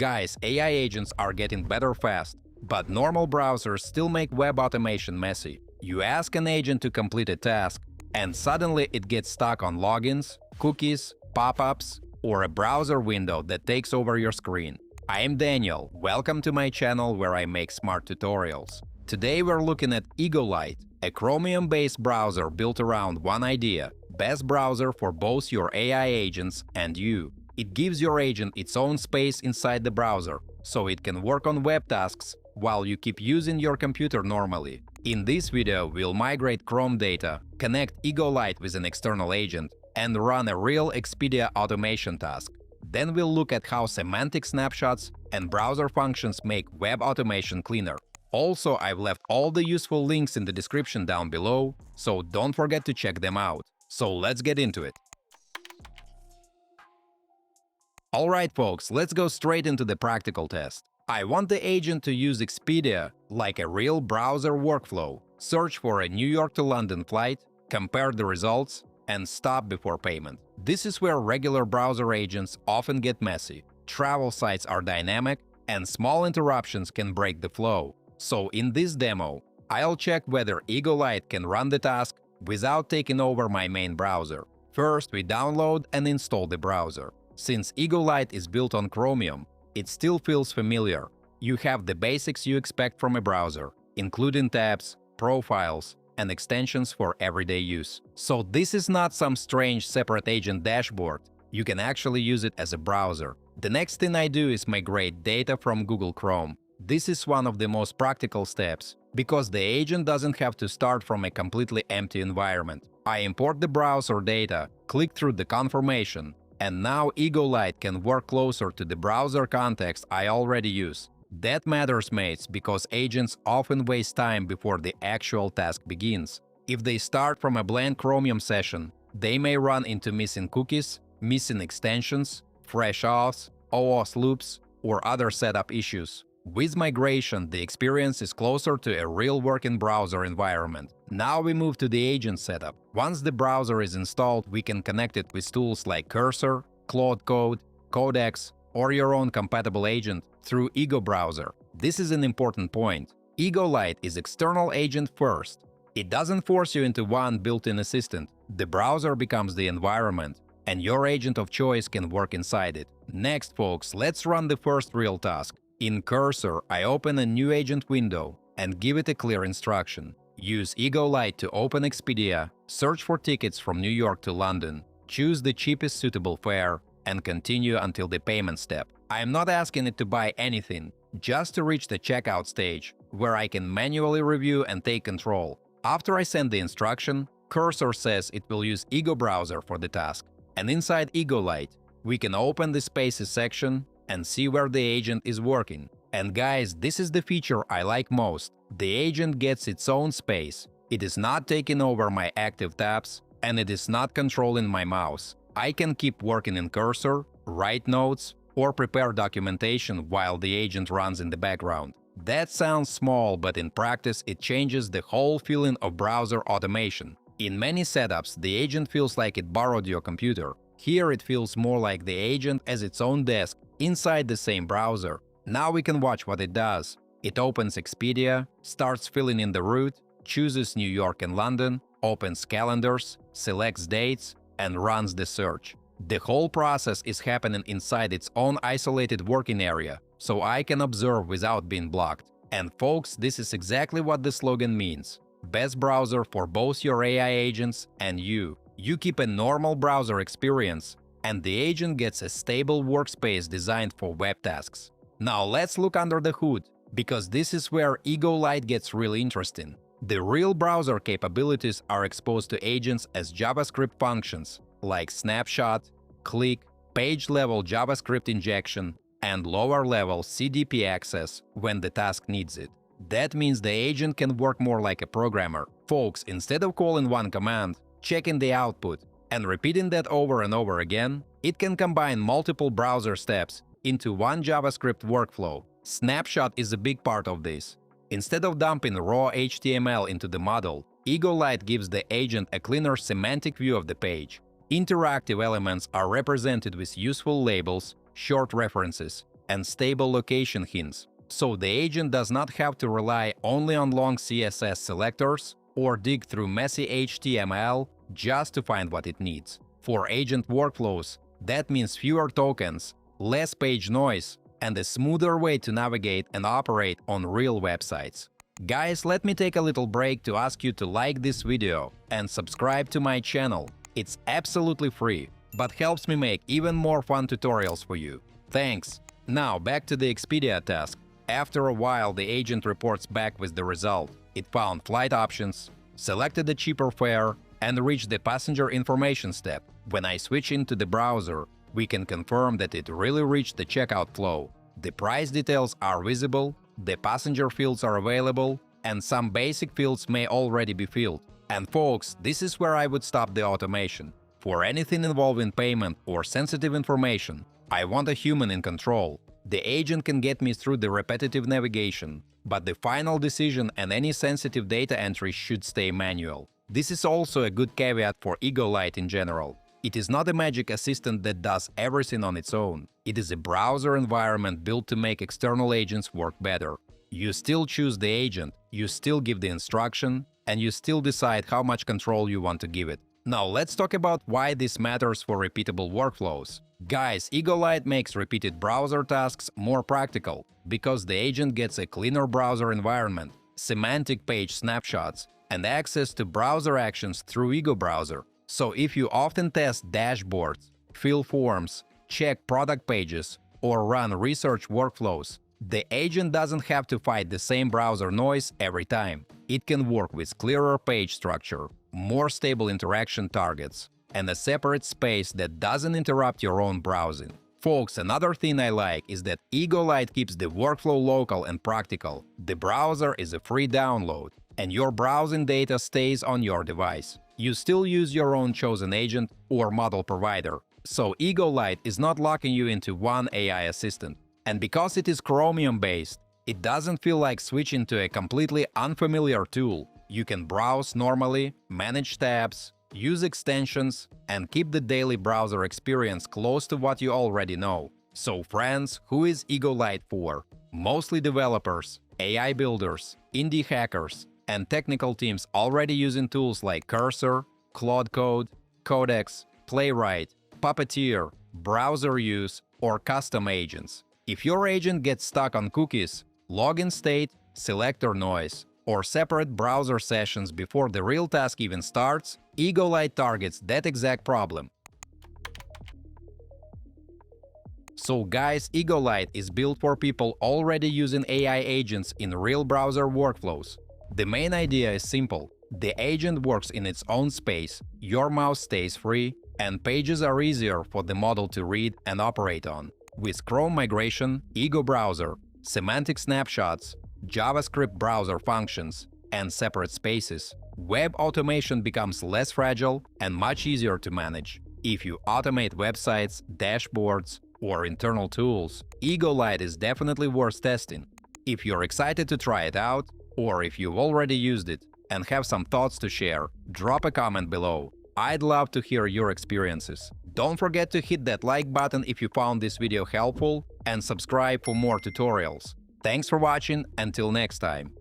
Guys, AI agents are getting better fast, but normal browsers still make web automation messy. You ask an agent to complete a task, and suddenly it gets stuck on logins, cookies, pop-ups, or a browser window that takes over your screen. I am Daniel, welcome to my channel where I make smart tutorials. Today we're looking at Lite, a Chromium-based browser built around one idea: best browser for both your AI agents and you. It gives your agent its own space inside the browser, so it can work on web tasks while you keep using your computer normally. In this video, we'll migrate Chrome data, connect Lite with an external agent, and run a real Expedia automation task. Then we'll look at how semantic snapshots and browser functions make web automation cleaner. Also, I've left all the useful links in the description down below, so don't forget to check them out. So let's get into it. Alright folks, let's go straight into the practical test. I want the agent to use Expedia like a real browser workflow, search for a New York to London flight, compare the results, and stop before payment. This is where regular browser agents often get messy. Travel sites are dynamic, and small interruptions can break the flow. So in this demo, I'll check whether Lite can run the task without taking over my main browser. First, we download and install the browser. Since Lite is built on Chromium, it still feels familiar. You have the basics you expect from a browser, including tabs, profiles, and extensions for everyday use. So this is not some strange separate agent dashboard. You can actually use it as a browser. The next thing I do is migrate data from Google Chrome. This is one of the most practical steps, because the agent doesn't have to start from a completely empty environment. I import the browser data, click through the confirmation, and now Lite can work closer to the browser context I already use. That matters, mates, because agents often waste time before the actual task begins. If they start from a blank Chromium session, they may run into missing cookies, missing extensions, fresh auths, OAuth loops, or other setup issues. With migration, the experience is closer to a real working browser environment. Now we move to the agent setup. Once the browser is installed, we can connect it with tools like Cursor, Claude Code, Codex, or your own compatible agent through Ego Browser. This is an important point. Lite is external agent first. It doesn't force you into one built-in assistant. The browser becomes the environment, and your agent of choice can work inside it. Next, folks, let's run the first real task. In Cursor, I open a new agent window and give it a clear instruction. Use Lite to open Expedia, search for tickets from New York to London, choose the cheapest suitable fare, and continue until the payment step. I am not asking it to buy anything, just to reach the checkout stage, where I can manually review and take control. After I send the instruction, Cursor says it will use Ego Browser for the task. And inside Lite, we can open the Spaces section and see where the agent is working. And guys, this is the feature I like most. The agent gets its own space. It is not taking over my active tabs, and it is not controlling my mouse. I can keep working in Cursor, write notes, or prepare documentation while the agent runs in the background. That sounds small, but in practice it changes the whole feeling of browser automation. In many setups, the agent feels like it borrowed your computer. Here it feels more like the agent as its own desk inside the same browser. Now we can watch what it does. It opens Expedia, starts filling in the route, chooses New York and London, opens calendars, selects dates, and runs the search. The whole process is happening inside its own isolated working area, so I can observe without being blocked. And folks, this is exactly what the slogan means. Best browser for both your AI agents and you. You keep a normal browser experience, and the agent gets a stable workspace designed for web tasks. Now let's look under the hood, because this is where Lite gets really interesting. The real browser capabilities are exposed to agents as JavaScript functions, like snapshot, click, page-level JavaScript injection, and lower-level CDP access when the task needs it. That means the agent can work more like a programmer. Folks, instead of calling one command, checking the output, and repeating that over and over again, it can combine multiple browser steps into one JavaScript workflow. Snapshot is a big part of this. Instead of dumping raw HTML into the model, Lite gives the agent a cleaner semantic view of the page. Interactive elements are represented with useful labels, short references, and stable location hints, so the agent does not have to rely only on long CSS selectors or dig through messy HTML just to find what it needs. For agent workflows, that means fewer tokens, less page noise, and a smoother way to navigate and operate on real websites. Guys, let me take a little break to ask you to like this video and subscribe to my channel. It's absolutely free, but helps me make even more fun tutorials for you. Thanks! Now back to the Expedia task. After a while, the agent reports back with the result. It found flight options, selected a cheaper fare, and reached the passenger information step. When I switch into the browser, we can confirm that it really reached the checkout flow. The price details are visible, the passenger fields are available, and some basic fields may already be filled. And folks, this is where I would stop the automation. For anything involving payment or sensitive information, I want a human in control. The agent can get me through the repetitive navigation, but the final decision and any sensitive data entry should stay manual. This is also a good caveat for Ego Lite in general. It is not a magic assistant that does everything on its own. It is a browser environment built to make external agents work better. You still choose the agent, you still give the instruction, and you still decide how much control you want to give it. Now let's talk about why this matters for repeatable workflows. Guys, Ego Lite makes repeated browser tasks more practical because the agent gets a cleaner browser environment, semantic page snapshots, and access to browser actions through Ego Browser. So if you often test dashboards, fill forms, check product pages, or run research workflows, the agent doesn't have to fight the same browser noise every time. It can work with clearer page structure, more stable interaction targets, and a separate space that doesn't interrupt your own browsing. Folks, another thing I like is that Ego Lite keeps the workflow local and practical. The browser is a free download, and your browsing data stays on your device. You still use your own chosen agent or model provider, so Ego Lite is not locking you into one AI assistant. And because it is Chromium-based, it doesn't feel like switching to a completely unfamiliar tool. You can browse normally, manage tabs, use extensions, and keep the daily browser experience close to what you already know. So friends, who is Ego Lite for? Mostly developers, AI builders, indie hackers, and technical teams already using tools like Cursor, Claude Code, Codex, Playwright, Puppeteer, browser use, or custom agents. If your agent gets stuck on cookies, login state, selector noise, or separate browser sessions before the real task even starts, Ego Lite targets that exact problem. So guys, Ego Lite is built for people already using AI agents in real browser workflows. The main idea is simple. The agent works in its own space, your mouse stays free, and pages are easier for the model to read and operate on. With Chrome migration, Ego Browser, semantic snapshots, JavaScript browser functions, and separate spaces, web automation becomes less fragile and much easier to manage. If you automate websites, dashboards, or internal tools, Ego Lite is definitely worth testing. If you're excited to try it out, or if you've already used it and have some thoughts to share, drop a comment below. I'd love to hear your experiences. Don't forget to hit that like button if you found this video helpful and subscribe for more tutorials. Thanks for watching, until next time.